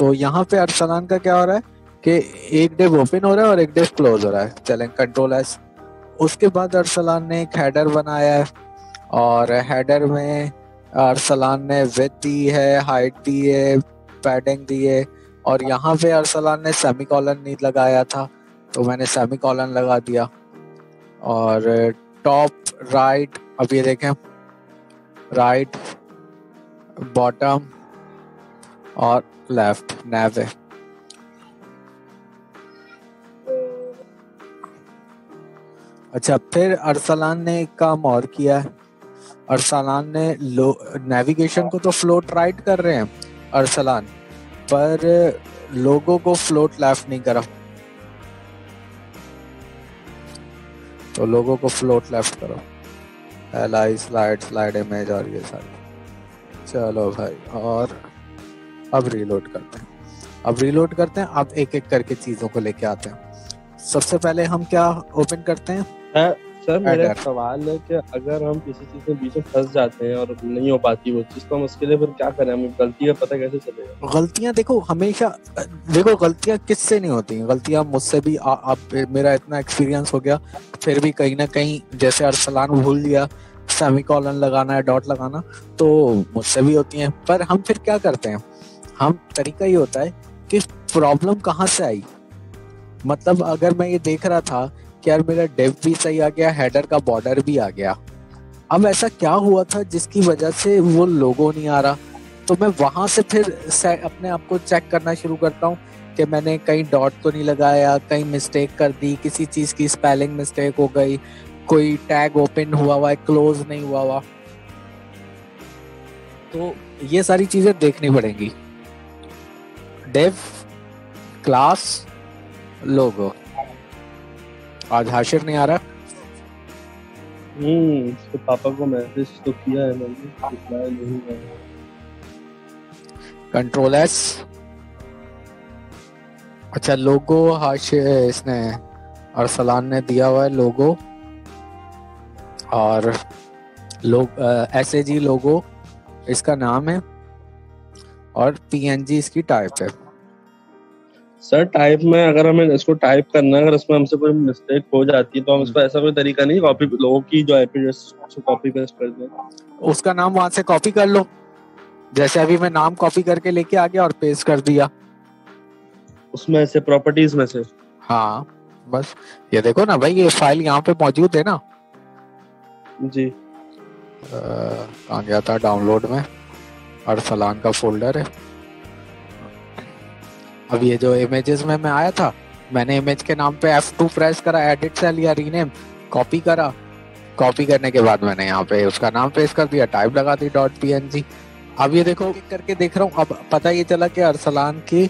तो यहाँ पे अरसलान का क्या हो रहा है कि एक डिव ओपन हो रहा है और एक डिव क्लोज हो रहा है। चलें कंट्रोल एस। उसके बाद अरसलान ने एक हेडर बनाया है और हेडर में अरसलान ने विड्थ दी है, हाइट दी है, पैडिंग दी है और यहाँ पे अरसलान ने सेमीकोलन नहीं लगाया था तो मैंने सेमीकोलन लगा दिया। और टॉप राइट, अब ये देखें, राइट बॉटम और लेफ्ट नैव है। अच्छा, फिर अरसलान ने एक काम और किया है। अरसलान ने नेविगेशन को तो फ्लोट राइट कर रहे हैं अरसलान, पर लोगों को फ्लोट लेफ्ट नहीं करा। तो लोगों को फ्लोट लेफ्ट करो, एलाई स्लाइड इमेज और ये सारी। चलो भाई, और अब रीलोड करते हैं। अब एक एक करके चीजों को लेके आते हैं। सबसे पहले हम क्या ओपन करते हैं? सर मेरा एक सवाल है कि अगर हम किसी चीज में बीच में फंस जाते हैं और नहीं हो पाती वो चीज, तो हम उसके लिए फिर क्या करें? हमें गलती का पता कैसे चलेगा? गलतियां देखो हमेशा, देखो गलतियां किससे नहीं होती, गलतियां मुझसे भी अब मेरा इतना एक्सपीरियंस हो गया, फिर भी कहीं ना कहीं जैसे अरसलान भूल गया सेमीकोलन लगाना है, डॉट लगाना, तो मुझसे भी होती हैं। पर हम फिर क्या करते हैं, हम तरीका ये होता है कि प्रॉब्लम कहाँ से आई। मतलब अगर मैं ये देख रहा था कि यार मेरा डिव भी सही आ गया, हेडर का बॉर्डर भी आ गया, अब ऐसा क्या हुआ था जिसकी वजह से वो लोगो नहीं आ रहा, तो मैं वहां से फिर अपने आप को चेक करना शुरू करता हूँ कि मैंने कहीं डॉट तो नहीं लगाया, कहीं मिस्टेक कर दी, किसी चीज की स्पेलिंग मिस्टेक हो गई, कोई टैग ओपन हुआ हुआ है, क्लोज नहीं हुआ हुआ। तो ये सारी चीजें देखनी पड़ेंगी। डिव, क्लास, लोगो। आज हाशिर नहीं आ रहा। इसके पापा को मैसेज तो किया है मैंने, रिप्लाई नहीं आया। Control S. अच्छा, लोगो हाशिर इसने अरसलान ने दिया हुआ है लोगो, और SAG लोगो इसका नाम है और PNG इसकी टाइप है। सर टाइप में अगर हमें इसको टाइप करना है, अगर इसमें हमसे कोई मिस्टेक हो जाती है तो हम इसको ऐसा कोई तरीका नहीं, कॉपी लोगों की जो IP एड्रेस कॉपी पेस्ट कर दें, उसका नाम वहां से कॉपी कर लो, जैसे अभी मैं नाम कॉपी करके लेके आ गया और पेस्ट कर दिया उसमें से प्रॉपर्टीज में से। हाँ बस, ये देखो ना भाई, ये फाइल यहाँ पे मौजूद है ना जी। कहाँ गया था? डाउनलोड में अरसलान का फोल्डर है। अब ये जो इमेजेस में मैं आया था, मैंने इमेज के नाम पे F2 प्रेस करा, एडिट से लिया, रीनेम, कॉपी करा, कॉपी करने के बाद मैंने यहाँ पे उसका नाम पेस्ट कर दिया, टाइप लगा दी .png। अब ये देखो करके देख रहा हूँ, अब पता ये चला कि अरसलान की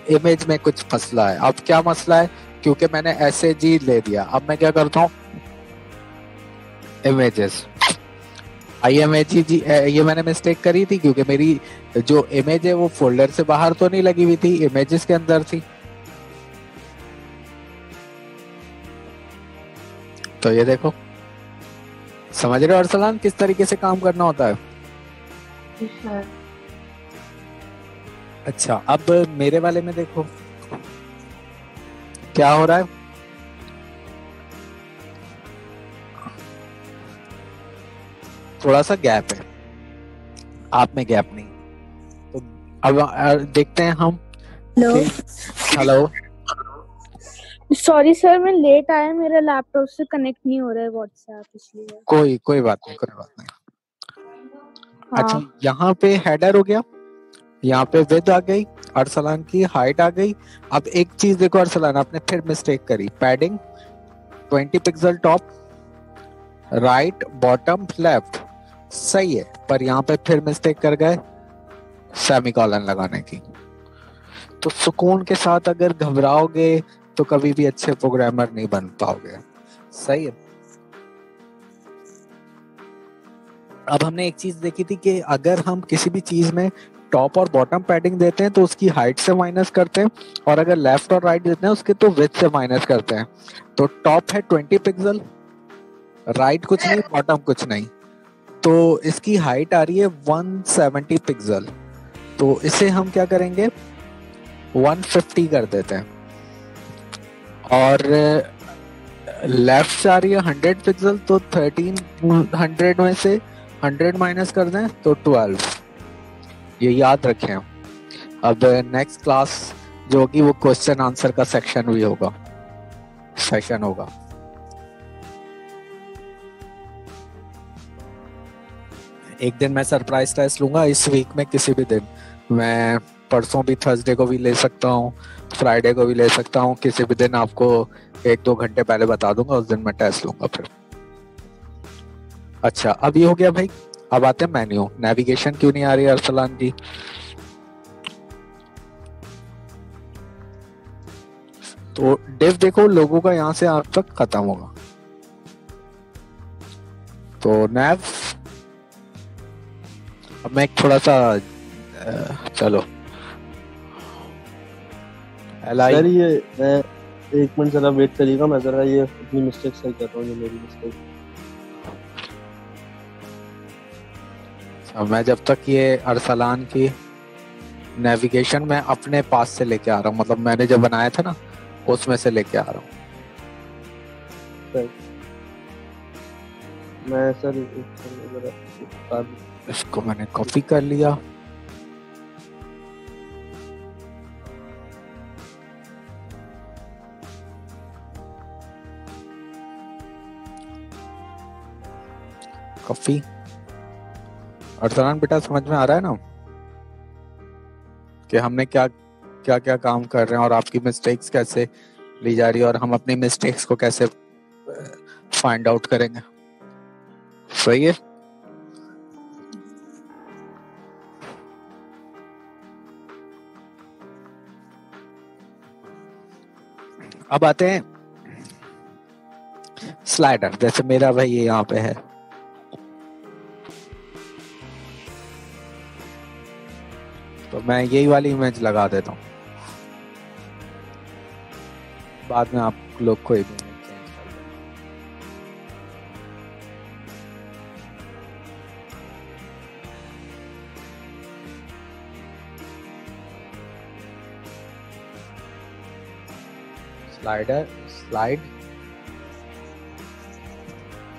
इमेज में कुछ मसला है। अब क्या मसला है? क्योंकि मैंने SAG ले दिया। अब मैं क्या करता हूँ, इमेजेस IMAG, ये मैंने मिस्टेक करी थी क्योंकि मेरी जो इमेज है वो फोल्डर से बाहर तो नहीं लगी हुई थी, इमेजेस के अंदर थी। तो ये देखो, समझ रहे हो अरसलान किस तरीके से काम करना होता है? अच्छा, अब मेरे वाले में देखो क्या हो रहा है। थोड़ा सा गैप है, आप में गैप नहीं। तो अब देखते हैं हम। हेलो, सॉरी सर, मैं लेट आया, मेरा लैपटॉप से कनेक्ट नहीं हो रहा है व्हाट्सएप, इसलिए। कोई बात नहीं, कोई बात नहीं। हाँ। अच्छा, यहाँ पे हेडर हो गया, यहाँ पे विड्थ आ गई, अरसलान की हाइट आ गई। अब एक चीज देखो अरसलान, आपने फिर मिस्टेक करी, padding 20 pixel top, right bottom left, सही है, पर यहाँ पे फिर मिस्टेक कर गए सेमीकोलन लगाने की। तो सुकून के साथ अगर घबराओगे तो कभी भी अच्छे प्रोग्रामर नहीं बन पाओगे। सही है। अब हमने एक चीज देखी थी कि अगर हम किसी भी चीज में टॉप और बॉटम पैडिंग देते हैं तो उसकी हाइट से माइनस करते हैं, और अगर लेफ्ट और राइट देते हैं उसके तो विड्थ से माइनस करते हैं। तो टॉप है 20 पिक्सल, राइट कुछ नहीं, बॉटम कुछ नहीं, तो इसकी हाइट आ रही है 170 पिक्सल। तो इसे हम क्या करेंगे, 150 कर देते हैं, और लेफ्ट जा रही है 100 पिक्सल, तो 1300 में से 100 माइनस कर दें तो 12। ये याद रखें। अब नेक्स्ट क्लास जो होगी वो क्वेश्चन आंसर का सेक्शन भी होगा, सेशन होगा। एक दिन मैं सरप्राइज टेस्ट लूंगा इस वीक में, किसी भी दिन। मैं परसों भी, थर्सडे को भी ले सकता हूँ, फ्राइडे को भी ले सकता हूँ, किसी भी दिन आपको 1-2 घंटे पहले बता दूंगा, उस दिन मैं टेस्ट लूंगा फिर। अच्छा, अब ये हो गया भाई। अब आते हैं मेन्यू। नेविगेशन क्यों नहीं आ रही अरसलान जी? तो डिव देखो, लोगों का यहाँ से आप तक खत्म होगा। तो नेव, अब मैं थोड़ा सा चलो सर ये एक मिनट जरा वेट करिएगा, मैं जरा ये अपनी मिस्टेक सही कर रहा हूँ, ये मेरी मिस्टेक। मैं जब तक ये अरसलान की नेविगेशन में अपने पास से लेके आ रहा हूँ, मतलब मैंने जब बनाया था ना उसमें से लेके आ रहा हूँ। मैं सर इसको मैंने कॉपी कर लिया। कॉपी। अरसलान बेटा समझ में आ रहा है ना कि हमने क्या क्या क्या काम कर रहे हैं और आपकी मिस्टेक्स कैसे ली जा रही है और हम अपनी मिस्टेक्स को कैसे फाइंड आउट करेंगे? सही है। अब आते हैं स्लाइडर। जैसे मेरा भाई ये यहाँ पे है, तो मैं यही वाली इमेज लगा देता हूँ, बाद में आप लोग कोई भी इमेज चेंज कर दें। स्लाइडर, स्लाइड,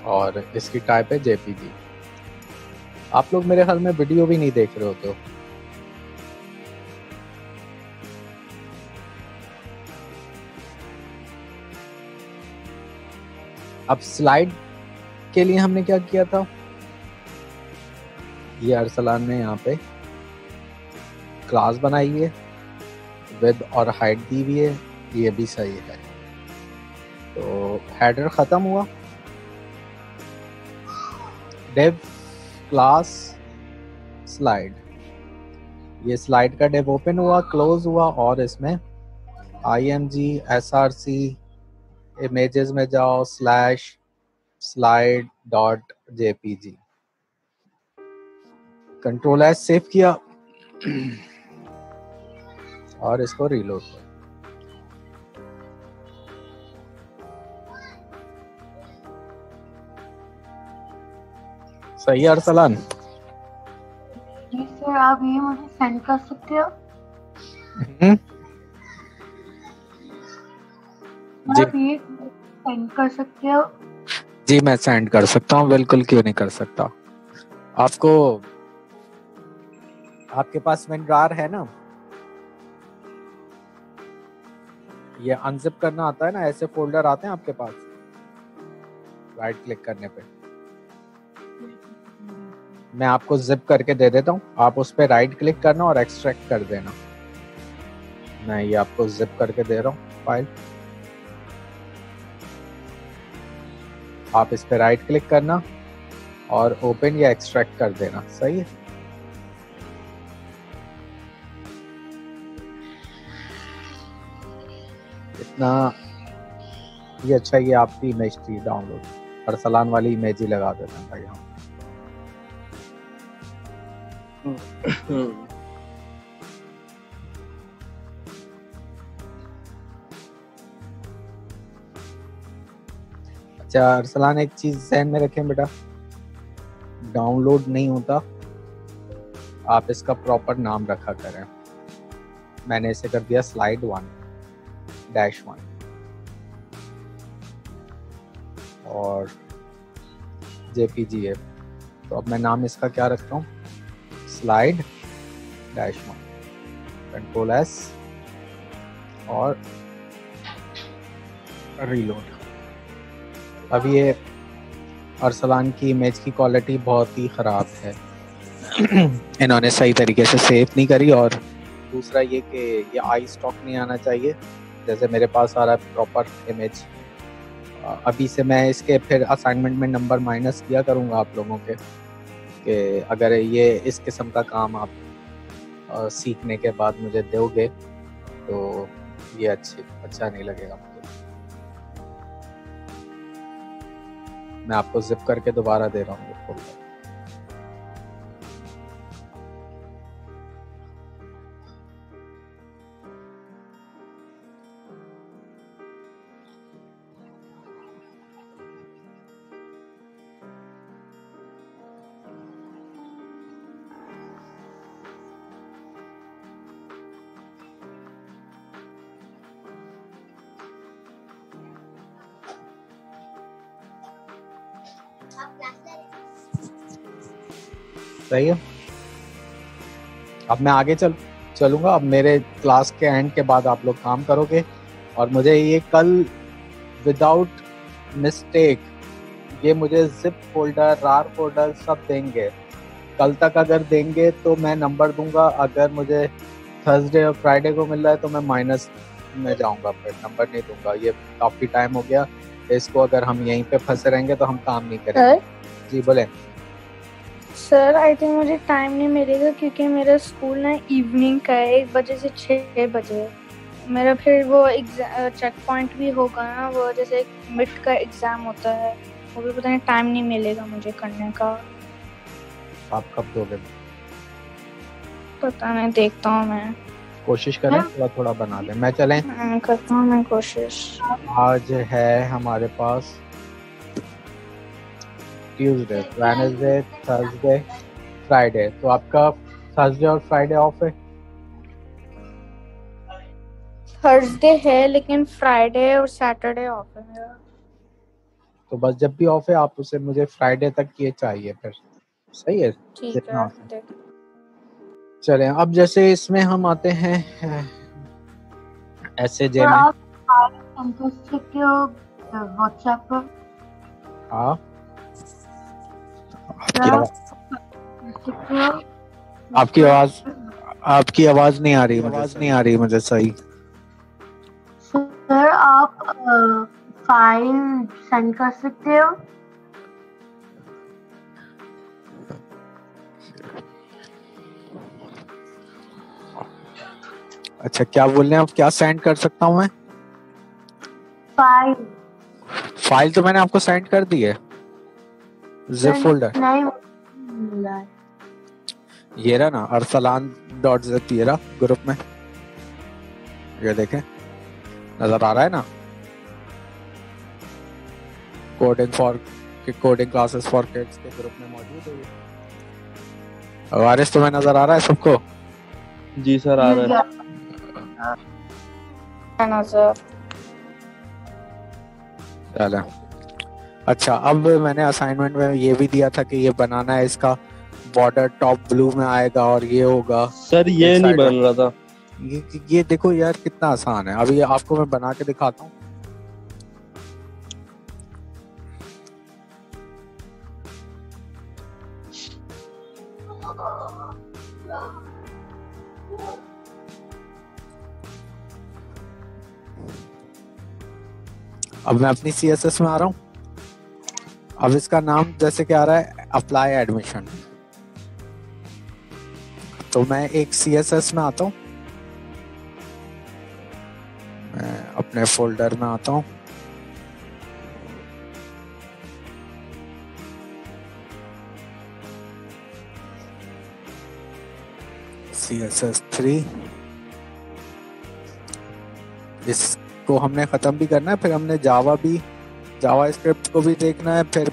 और इसकी टाइप है जेपीजी। आप लोग मेरे ख्याल में वीडियो भी नहीं देख रहे होते हो। अब स्लाइड के लिए हमने क्या किया था, ये अरसलान ने यहाँ पे क्लास बनाई है, विड्थ और हाइट दी हुई है, ये भी सही है। तो हेडर खत्म हुआ, डिव क्लास स्लाइड, ये स्लाइड का डिव ओपन हुआ, क्लोज हुआ, और इसमें img src इमेजेस में जाओ /slide.jpg, कंट्रोल एस सेव किया और इसको रीलोड किया। सही है अरसलान? जी सर, आप ये मुझे सेंड कर सकते हो? जी आप ये सेंड कर सकते हो? जी मैं सेंड कर सकता हूँ, बिल्कुल, क्यों नहीं कर सकता। आपको, आपके पास विंडार है ना, ये अनजिप करना आता है ना, ऐसे फोल्डर आते हैं आपके पास, राइट क्लिक करने पे मैं आपको जिप करके दे देता हूँ, आप उस पर राइट क्लिक करना और एक्सट्रैक्ट कर देना। मैं ये आपको जिप करके दे रहा हूँ फाइल, आप इस पे राइट क्लिक करना और ओपन या एक्सट्रैक्ट कर देना। सही है। इतना ये अच्छा, ये आपकी इमेज थी डाउनलोड, अरसलान वाली इमेज ही लगा देना भाई। हम अच्छा अरसलान, एक चीज ध्यान में रखें बेटा, डाउनलोड नहीं होता, आप इसका प्रॉपर नाम रखा करें। मैंने इसे कर दिया slide 1-1 और JPGF। तो अब मैं नाम इसका क्या रखता हूँ, slide-1, Ctrl S और रीलोड। अब ये अरसलान की इमेज की क्वालिटी बहुत ही ख़राब है इन्होंने सही तरीके से सेव नहीं करी, और दूसरा ये कि ये आई स्टॉक नहीं आना चाहिए जैसे मेरे पास आ रहा है प्रॉपर इमेज। अभी से मैं इसके फिर असाइनमेंट में नंबर माइनस किया करूँगा आप लोगों के, कि अगर ये इस किस्म का काम आप सीखने के बाद मुझे दोगे तो ये अच्छा नहीं लगेगा मुझे। मैं आपको जिप करके दोबारा दे रहा हूँ फोल्डर। सही है। अब मैं आगे चलूंगा। अब मेरे क्लास के एंड के बाद आप लोग काम करोगे और मुझे ये कल विदाउट मिस्टेक ये मुझे जिप फोल्डर, रार फोल्डर सब देंगे। कल तक अगर देंगे तो मैं नंबर दूंगा, अगर मुझे थर्सडे और फ्राइडे को मिल रहा है तो मैं माइनस में जाऊंगा, फिर नंबर नहीं दूंगा। ये काफ़ी टाइम हो गया इसको, अगर हम यहीं पे फंसे रहेंगे तो हम काम नहीं करेंगे। जी बोले सर। आई थिंक मुझे टाइम नहीं मिलेगा क्योंकि मेरा स्कूल ना इवनिंग का है, 1 बजे से 6 बजे। मेरा फिर वो चेक पॉइंट भी होगा ना, वो जैसे मिड का एग्जाम होता है, वो भी पता नहीं टाइम नहीं मिलेगा मुझे करने का। आप कब दोगे? पता नहीं, देखता हूँ मैं। कोशिश करें थोड़ा थोड़ा बना लें। मैं चलें करता हूँ मैं कोशिश। आज है हमारे पास ट्यूसडे, वेडनेसडे, थर्सडे, फ्राइडे। तो आपका थर्सडे और फ्राइडे ऑफ है? थर्सडे है लेकिन फ्राइडे और सैटरडे ऑफ है मेरा। तो बस जब भी ऑफ है आप उसे मुझे फ्राइडे तक ये चाहिए फिर। सही है? ठीक है। चलें अब जैसे इसमें हम आते हैं एसएजे में। आप व्हाट्सएप पर। हाँ आपकी आवाज नहीं आ रही मुझे सही। सर आप फाइल सेंड कर सकते हो। अच्छा क्या बोल रहे हैं आप? क्या सेंड कर सकता हूँ मैं? फाइल तो मैंने आपको सेंड कर दी है, जिप फोल्डर। नहीं, ये रहा ना arsalan.zip, ये रहा ग्रुप में, ये देखें नजर आ रहा है ना। कोडिंग क्लासेस फॉर किड्स के ग्रुप में मौजूद है ये। वारिस तुम्हें नजर आ रहा है सबको? जी सर आ रहा है नजर। चलो अच्छा, अब मैंने असाइनमेंट में ये भी दिया था कि ये बनाना है, इसका बॉर्डर टॉप ब्लू में आएगा और ये होगा। सर ये नहीं बन रहा था। ये देखो यार कितना आसान है। अभी आपको मैं बना के दिखाता हूँ। अब मैं अपनी CSS में आ रहा हूँ। अब इसका नाम जैसे क्या आ रहा है, अप्लाई एडमिशन। तो मैं एक CSS में आता हूँ, मैं अपने फोल्डर में आता हूँ। CSS3 इसको हमने खत्म भी करना है, फिर हमने जावा स्क्रिप्ट को भी देखना है, फिर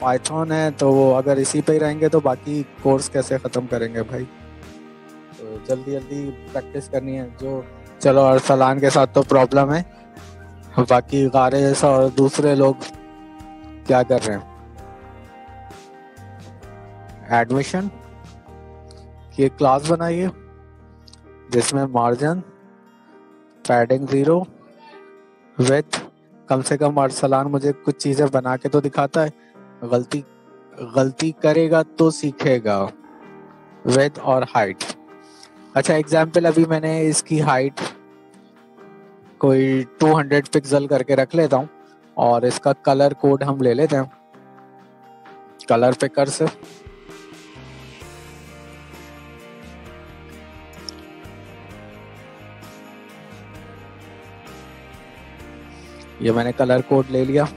पाइथन है। तो वो अगर इसी पे ही रहेंगे तो बाकी कोर्स कैसे खत्म करेंगे भाई। तो जल्दी जल्दी प्रैक्टिस करनी है जो। चलो अरसलान के साथ तो प्रॉब्लम है, बाकी गारिस और दूसरे लोग क्या कर रहे हैं। एडमिशन की एक क्लास बनाइए जिसमें मार्जिन पैडिंग 0 विथ, कम से कम अरसलान मुझे कुछ चीजें बना के तो दिखाता है। गलती करेगा तो सीखेगा। विथ और हाइट। अच्छा एग्जाम्पल, अभी मैंने इसकी हाइट कोई 200 पिक्सल करके रख लेता हूँ और इसका कलर कोड हम ले लेते हैं कलर पिकर से। ये मैंने कलर कोड ले लिया,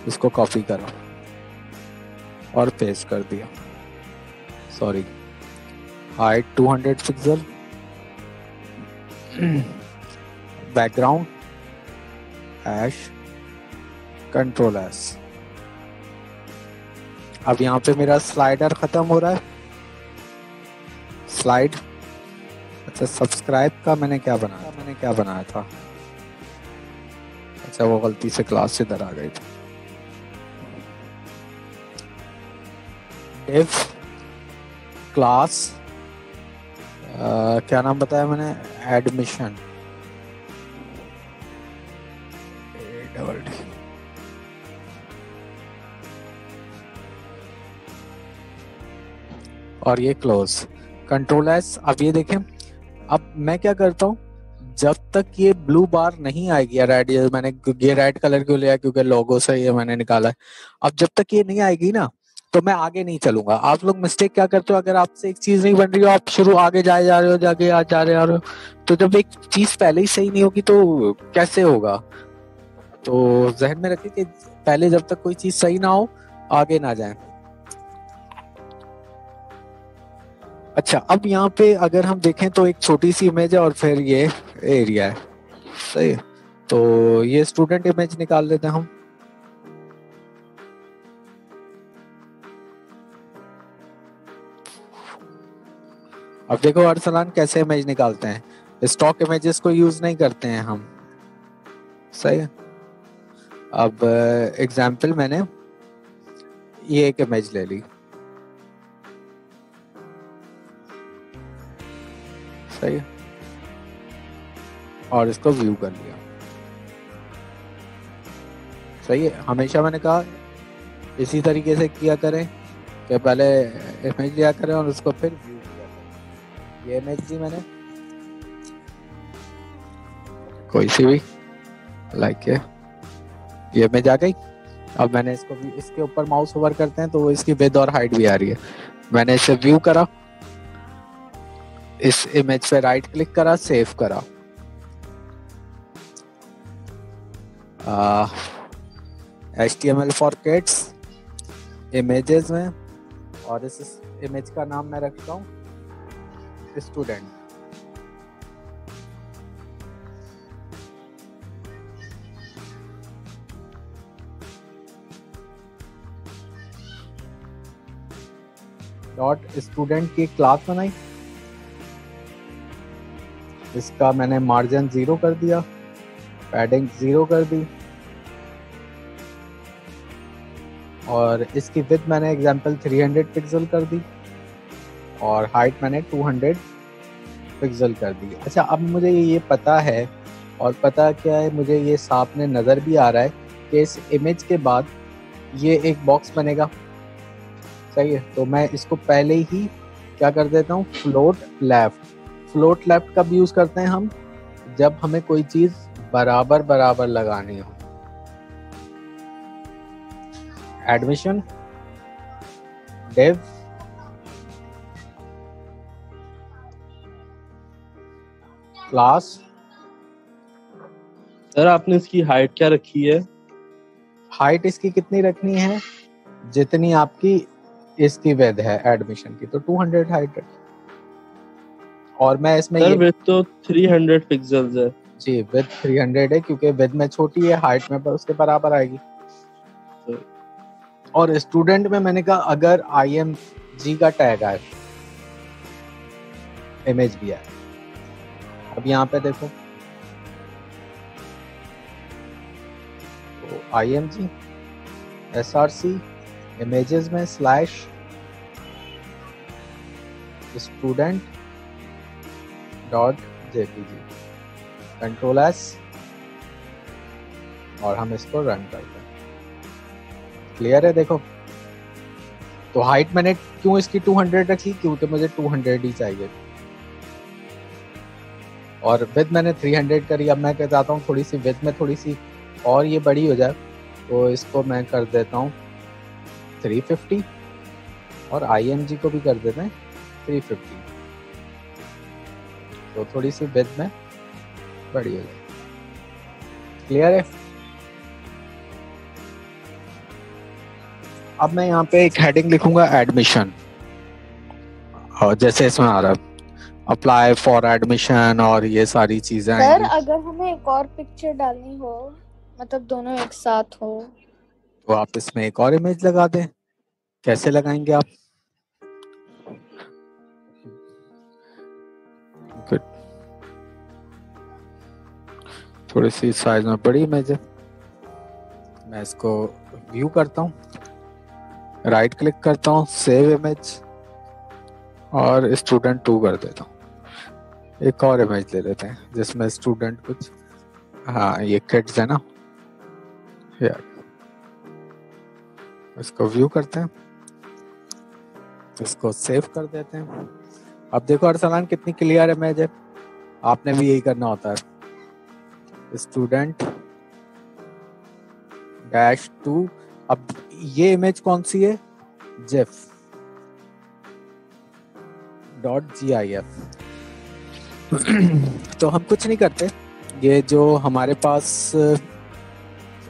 इसको कॉपी करा और पेस्ट कर दिया। Sorry, height 200 pixel, background hash control S. अब यहाँ पे मेरा स्लाइडर खत्म हो रहा है। स्लाइड, अच्छा सब्सक्राइब का मैंने क्या बनाया था। अच्छा वो गलती से क्लास से इधर आ गई थी। डिव क्लास, क्या नाम बताया मैंने, एडमिशन। और ये क्लोज, कंट्रोल एस। अब ये देखें, अब मैं क्या करता हूँ, जब तक ये ब्लू बार नहीं आएगी, या रेड, मैंने ये रेड कलर क्यों लिया क्योंकि लोगो से ये मैंने निकाला है। अब जब तक ये नहीं आएगी ना तो मैं आगे नहीं चलूंगा। आप लोग मिस्टेक क्या करते हो, अगर आपसे एक चीज नहीं बन रही हो, आप शुरू आगे जाए जा रहे हो, जाके आज जा रहे हो, तो जब एक चीज पहले ही सही नहीं होगी तो कैसे होगा। तो जहन में रखिए कि पहले जब तक कोई चीज सही ना हो आगे ना जाए। अच्छा अब यहाँ पे अगर हम देखें तो एक छोटी सी इमेज है और फिर ये एरिया है, सही है। तो ये स्टूडेंट इमेज निकाल लेते हैं हम। अब देखो अरसलान कैसे इमेज निकालते हैं, स्टॉक इमेजेस को यूज नहीं करते हैं हम, सही है। अब एग्जाम्पल मैंने ये एक इमेज ले ली, सही है, और इसको व्यू कर लिया, सही है। हमेशा मैंने कहा इसी तरीके से किया करें कि पहले इमेज लिया करें और उसको फिर व्यू किया करें। ये इमेज दी मैंने कोई सी भी, लाइक ये इमेज आ गई। अब मैंने इसको भी, इसके ऊपर माउस ओवर करते हैं तो इसकी विड्थ और हाइट भी आ रही है। मैंने इसे व्यू करा, इस इमेज पे राइट क्लिक करा, सेव करा, HTML फॉर किड्स इमेजेस में, और इस इमेज का नाम मैं रखता हूँ स्टूडेंट। डॉट स्टूडेंट की क्लास बनाई, इसका मैंने मार्जिन 0 कर दिया, पैडिंग 0 कर दी, और इसकी विड्थ मैंने एग्जांपल 300 पिक्सल कर दी, और हाइट मैंने 200 पिक्सल कर दी। अच्छा अब मुझे ये पता है, और पता क्या है, मुझे ये साफ में नज़र भी आ रहा है कि इस इमेज के बाद ये एक बॉक्स बनेगा, सही है। तो मैं इसको पहले ही क्या कर देता हूँ, फ्लोट लेफ्ट। फ्लोट लेफ्ट कब यूज करते हैं हम, जब हमें कोई चीज बराबर बराबर लगानी हो। Admission div class. सर आपने इसकी हाइट क्या रखी है? हाइट इसकी कितनी रखनी है, जितनी आपकी इसकी विड्थ है एडमिशन की, तो 200 हाइट रखी। और मैं इसमें सर विड्थ तो 300 पिक्सेल्स है। जी विड्थ 300 है क्योंकि विड्थ में छोटी है, हाइट में पर उसके बराबर आएगी। और स्टूडेंट में मैंने कहा अगर IMG का टैग आए, इमेज भी है। अब यहाँ पे देखो तो IMG SRC इमेजेस में slash student .jpg control S और हम इसको रन करते हैं। क्लियर है? देखो तो हाइट मैंने क्यों इसकी 200 रखी, क्योंकि मुझे 200 ही चाहिए, और विड्थ मैंने 300 करी। अब मैं चाहता हूँ थोड़ी सी विड्थ में थोड़ी सी और ये बड़ी हो जाए, तो इसको मैं कर देता हूँ 350 और IMG को भी कर देते हैं 350, तो थोड़ी सी विड्थ में बड़ी हो जाए। क्लियर है? अब मैं यहाँ पे एक हेडिंग लिखूंगा एडमिशन, और जैसे इसमें आ रहा है अप्लाई फॉर एडमिशन और ये सारी चीजें सर आएंगी। अगर हमें एक और पिक्चर डालनी हो, मतलब दोनों एक साथ हो, तो आप इसमें एक और इमेज लगा दें। कैसे लगाएंगे आप? गुड, थोड़ी सी साइज में बड़ी इमेज है। मैं इसको व्यू करता हूँ, राइट क्लिक करता हूँ, सेव इमेज और स्टूडेंट 2 कर देता हूँ। एक और इमेज ले लेते हैं जिसमें स्टूडेंट कुछ, हाँ ये किड्स है ना, यार इसको व्यू करते हैं, इसको सेव कर देते हैं। अब देखो अरसलान कितनी क्लियर इमेज है। आपने भी यही करना होता है, स्टूडेंट -2। अब ये इमेज कौन सी है? gif.gif। तो हम कुछ नहीं करते, ये जो हमारे पास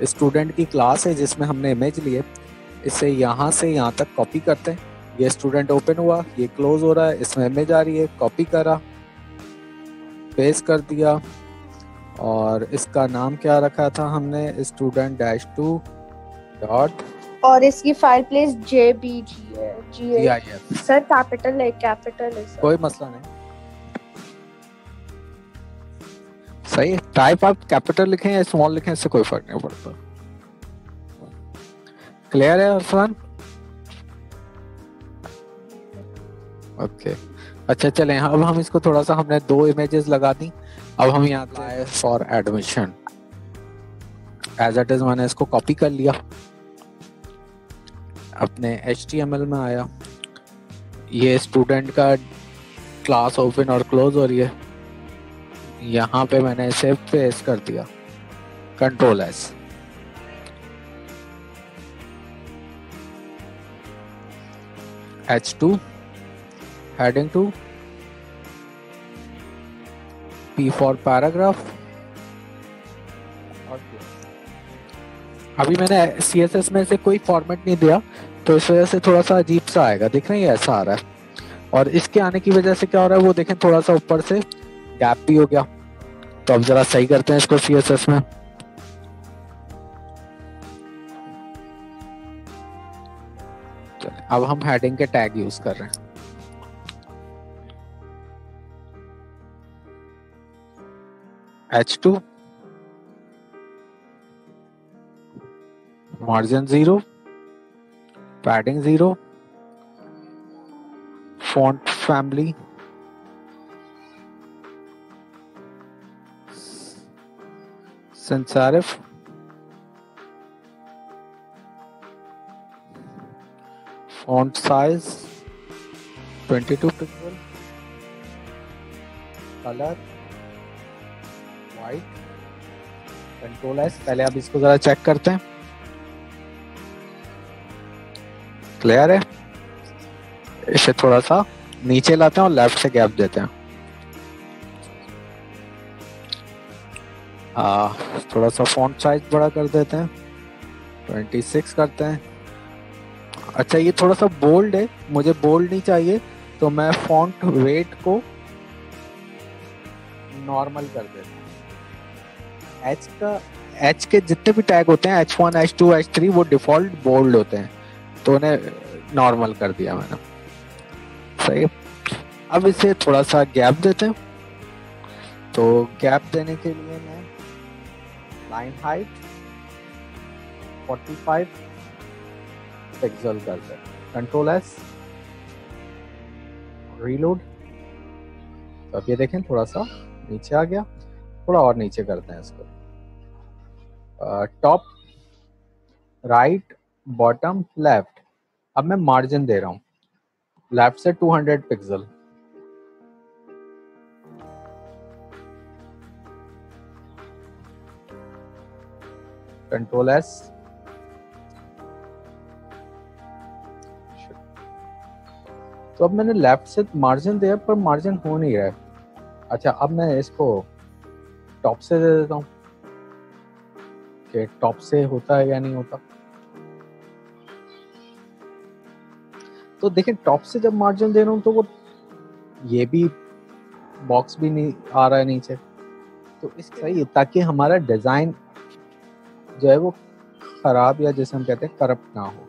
स्टूडेंट की क्लास है जिसमें हमने इमेज लिए, इसे यहाँ से यहाँ तक कॉपी करते हैं। ये स्टूडेंट ओपन हुआ, ये क्लोज हो रहा है, इसमें इमेज आ रही है, कॉपी करा, पेस्ट कर दिया, और इसका नाम क्या रखा था हमने? student-2 डॉट, और इसकी फाइल प्लेस JPG है, GIF। सर कैपिटल है सर। कोई मसला नहीं, सही है। टाइप आप कैपिटल लिखें या स्मॉल लिखें, इससे कोई फर्क नहीं पड़ता। क्लियर है अरफान? ओके, अच्छा चलें, अब हम इसको थोड़ा सा, हमने 2 इमेजेस लगा दी। अब हम यहाँ apply for admission as it is, मैंने इसको कॉपी कर लिया, अपने HTML में आया, ये स्टूडेंट का क्लास ओपन और क्लोज हो रही है, यहाँ पे मैंने इसे पेस्ट कर दिया, control S। H2 heading 2, P for paragraph। अभी मैंने CSS में से कोई फॉर्मेट नहीं दिया, तो इस वजह से थोड़ा सा अजीब सा आएगा, देख रहे हैं ऐसा आ रहा है। और इसके आने की वजह से क्या हो रहा है वो देखें, थोड़ा सा ऊपर से गैप भी हो गया। तो अब जरा सही करते हैं इसको CSS में। अब हम हेडिंग के टैग यूज कर रहे हैं। H2 margin 0, padding 0, font family sans serif, font size 22 pixel, color white, control S। पहले आप इसको जरा चेक करते हैं, क्लियर है? इसे थोड़ा सा नीचे लाते हैं और लेफ्ट से गैप देते हैं, थोड़ा सा फॉन्ट साइज बड़ा कर देते हैं, 26 करते हैं। अच्छा ये थोड़ा सा बोल्ड है, मुझे बोल्ड नहीं चाहिए, तो मैं फॉन्ट वेट को नॉर्मल कर देता हूँ। H के जितने भी टैग होते हैं, H1, H2, H3, वो डिफॉल्ट बोल्ड होते हैं, तो उन्हें नॉर्मल कर दिया मैंने। सही। अब इसे थोड़ा सा गैप देते हैं। तो गैप देने के लिए मैं लाइन हाइट 45 पिक्सल करते हैं, कंट्रोल एस, रीलोड। तो अब ये देखें थोड़ा सा नीचे आ गया, थोड़ा और नीचे करते हैं इसको। Top, right, bottom, left. अब मैं मार्जिन दे रहा हूँ लेफ्ट से 200 पिक्सल, कंट्रोल एस, तो अब मैंने लेफ्ट से मार्जिन दिया पर मार्जिन हो नहीं रहा है। अच्छा, अब मैं इसको टॉप से दे देता हूँ कि टॉप से होता है या नहीं होता। तो देखें टॉप से जब मार्जिन दे रहा हूँ तो वो ये भी बॉक्स भी नहीं आ रहा है नीचे, तो इस सही है ताकि हमारा डिजाइन जो है वो खराब या जैसे हम कहते हैं करप्ट ना हो।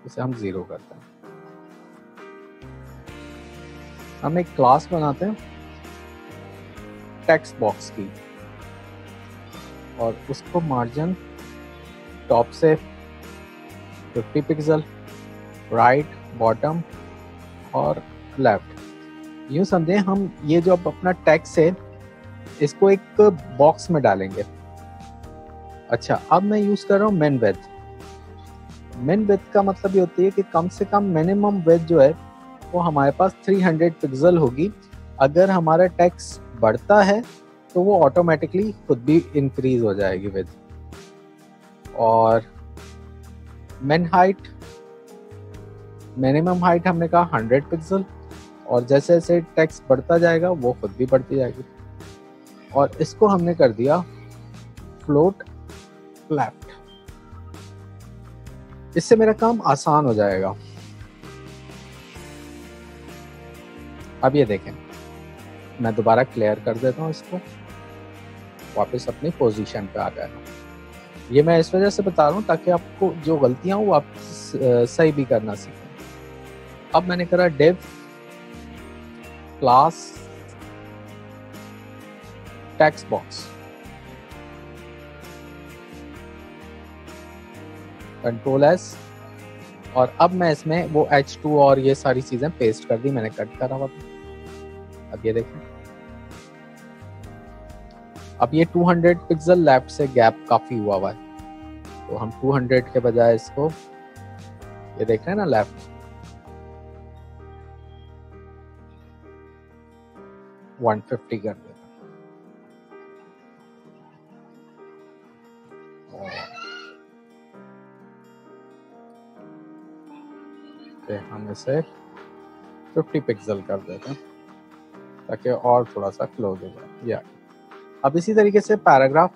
इसे हम 0 करते हैं। हम एक क्लास बनाते हैं टेक्स्ट बॉक्स की और उसको मार्जिन टॉप से 50 पिक्सल, राइट, बॉटम और लेफ्ट। यूं समझें हम ये जो अब अपना टेक्स्ट है इसको एक बॉक्स में डालेंगे। अच्छा, अब मैं यूज कर रहा हूँ मिन विड्थ। मिन विड्थ का मतलब ये होती है कि कम से कम मिनिमम विड्थ जो है वो हमारे पास 300 पिक्सल होगी। अगर हमारा टेक्स्ट बढ़ता है तो वो ऑटोमेटिकली खुद भी इंक्रीज हो जाएगी विड्थ। और मिन हाइट, मिनिमम हाइट हमने कहा 100 पिक्सल, और जैसे जैसे टेक्स्ट बढ़ता जाएगा वो खुद भी बढ़ती जाएगी। और इसको हमने कर दिया फ्लोट लेफ्ट। इससे मेरा काम आसान हो जाएगा। अब ये देखें, मैं दोबारा क्लियर कर देता हूँ इसको, वापस अपनी पोजीशन पे आ जाएगा। ये मैं इस वजह से बता रहा हूँ ताकि आपको जो गलतियां हो वो आप सही भी करना सीखें। अब मैंने करा div class text box, control S, और अब मैं इसमें वो H2 और ये सारी चीजें पेस्ट कर दी, मैंने कट करा हुआ था। अब ये देखें, अब ये 200 पिक्सल लेफ्ट से गैप काफी हुआ है, तो हम 200 के बजाय इसको ये देख रहे हैं ना लेफ्ट 150 कर देते हैं। हम इसे 50 पिक्सल कर देते हैं ताकि और थोड़ा सा क्लोज हो जाए। या अब इसी तरीके से पैराग्राफ,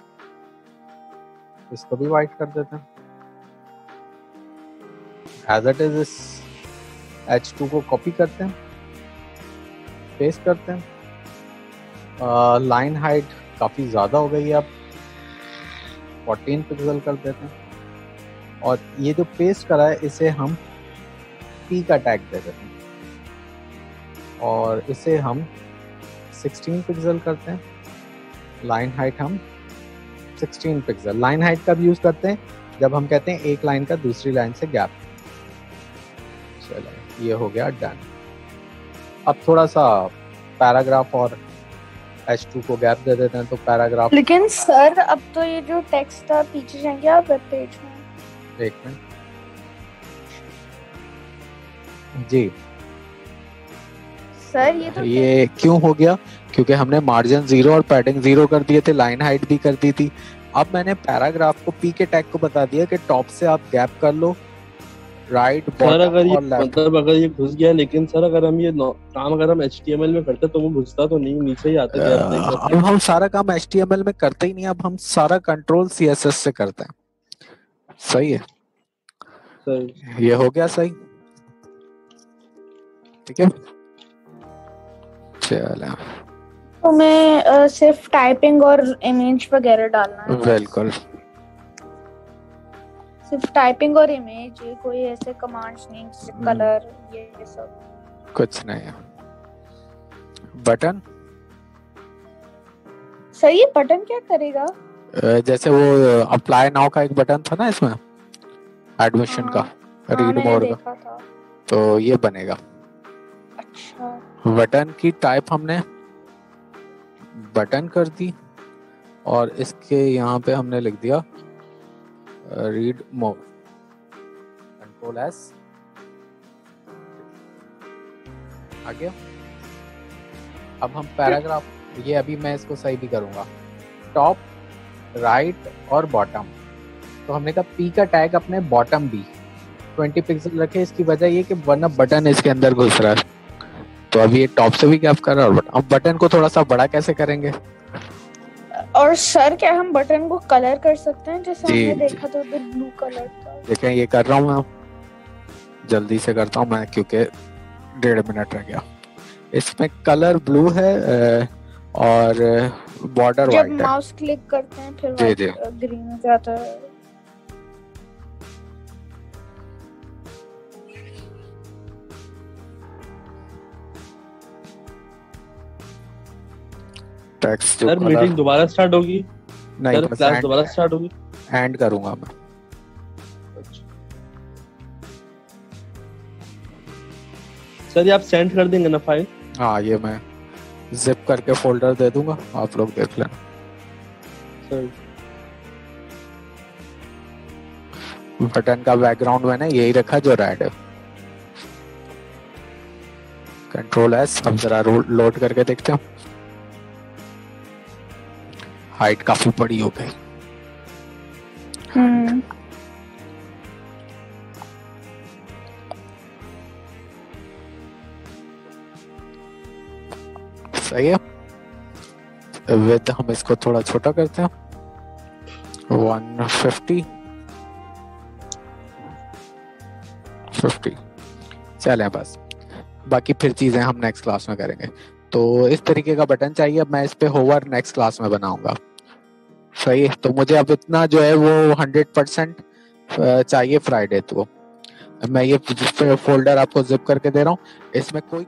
इसको भी वाइट कर देते हैं। एज इट इज इस H2 को कॉपी करते हैं, पेस्ट करते हैं। लाइन हाइट काफ़ी ज़्यादा हो गई है, अब 14 पिक्सल कर देते हैं। और ये जो पेस्ट करा है इसे हम P का टैग दे देते हैं और इसे हम 16 पिक्सल करते हैं। लाइन हाइट हम 16 पिक्सल। लाइन हाइट का भी यूज करते हैं जब हम कहते हैं एक लाइन का दूसरी लाइन से गैप। चलो ये हो गया डन। अब थोड़ा सा पैराग्राफ और H2 को गैप दे देते हैं तो पैराग्राफ। लेकिन सर अब तो ये जो टेक्स्ट था पीछे जाएंगे आप वेब पेज में। एक मिनट जी सर, ये क्यों हो गया? क्योंकि हमने मार्जिन 0 और पैडिंग 0 कर दिए थे, लाइन हाइट भी कर दी थी। अब मैंने पैराग्राफ को P के टैग को बता दिया कि टॉप से आप गैप कर लो, राइट, बॉटम और लेफ्ट। मतलब अगर ये घुस गया, लेकिन सर अगर हम ये काम अगर हम HTML में करते तो वो घुसता तो नहीं, नीचे ही आता है। अब हम सारा काम HTML में करते ही नहीं, अब हम सारा कंट्रोल CSS से करते हैं। सही है, सही। ये हो गया सही, ठीक है। चलो तो मैं सिर्फ टाइपिंग और इमेज वगैरह डालना है। बिल्कुल सिर्फ टाइपिंग और इमेज, कोई ऐसे कमांड्स नहीं, कलर ये सब कुछ नहीं है। बटन सही है। बटन क्या करेगा? जैसे वो अप्लाई नाउ का एक बटन था ना इसमें एडमिशन का, रीड मोर का, तो ये बनेगा। अच्छा। बटन की टाइप हमने बटन कर दी और इसके यहाँ पे हमने लिख दिया रीड मोर, कंट्रोल एस आ गया। अब हम पैराग्राफ, ये अभी मैं इसको सही भी करूंगा, टॉप राइट और बॉटम, तो हमने कहा पी का टैग अपने बॉटम बी 20 पिक्सल रखे। इसकी वजह ये कि वरना बटन इसके अंदर घुस रहा है, तो अभी ये टॉप से भी गैप कर रहा है। और अब बटन को थोड़ा सा बड़ा कैसे करेंगे? और सर क्या हम बटन को कलर कर सकते हैं? जैसे हमने देखा तो उधर ब्लू कलर था। देखें ये कर रहा हूँ मैं, जल्दी से करता हूँ मैं क्योंकि 1.5 मिनट रह गया। इसमें कलर ब्लू है और बॉर्डर व्हाइट है। जब माउस क्लिक करते हैं फिर ग्रीन हो जाता है। टेक्स्ट सर मीटिंग दोबारा स्टार्ट होगी? नहीं, सर क्लास दोबारा स्टार्ट होगी? एंड करूंगा मैं। सर ये आप सेंड कर देंगे ना फाइल? हाँ, ये मैं जिप करके फोल्डर दे दूंगा, आप लोग देख लेना। सर बटन का बैकग्राउंड मैंने यही रखा जो रेड है, कंट्रोल एस। अब जरा लोड करके देखते हैं। हाइट काफी बड़ी हो गई। सही है। विड्थ हम इसको थोड़ा छोटा करते हैं, 150 चले बस, बाकी फिर चीजें हम नेक्स्ट क्लास में करेंगे। तो इस तरीके का बटन चाहिए। अब मैं इस पे होवर नेक्स्ट क्लास में बनाऊंगा। सही है। तो मुझे अब इतना जो है वो 100% चाहिए फ्राइडे। तो मैं ये फोल्डर आपको जिप करके दे रहा हूँ, इसमें कोई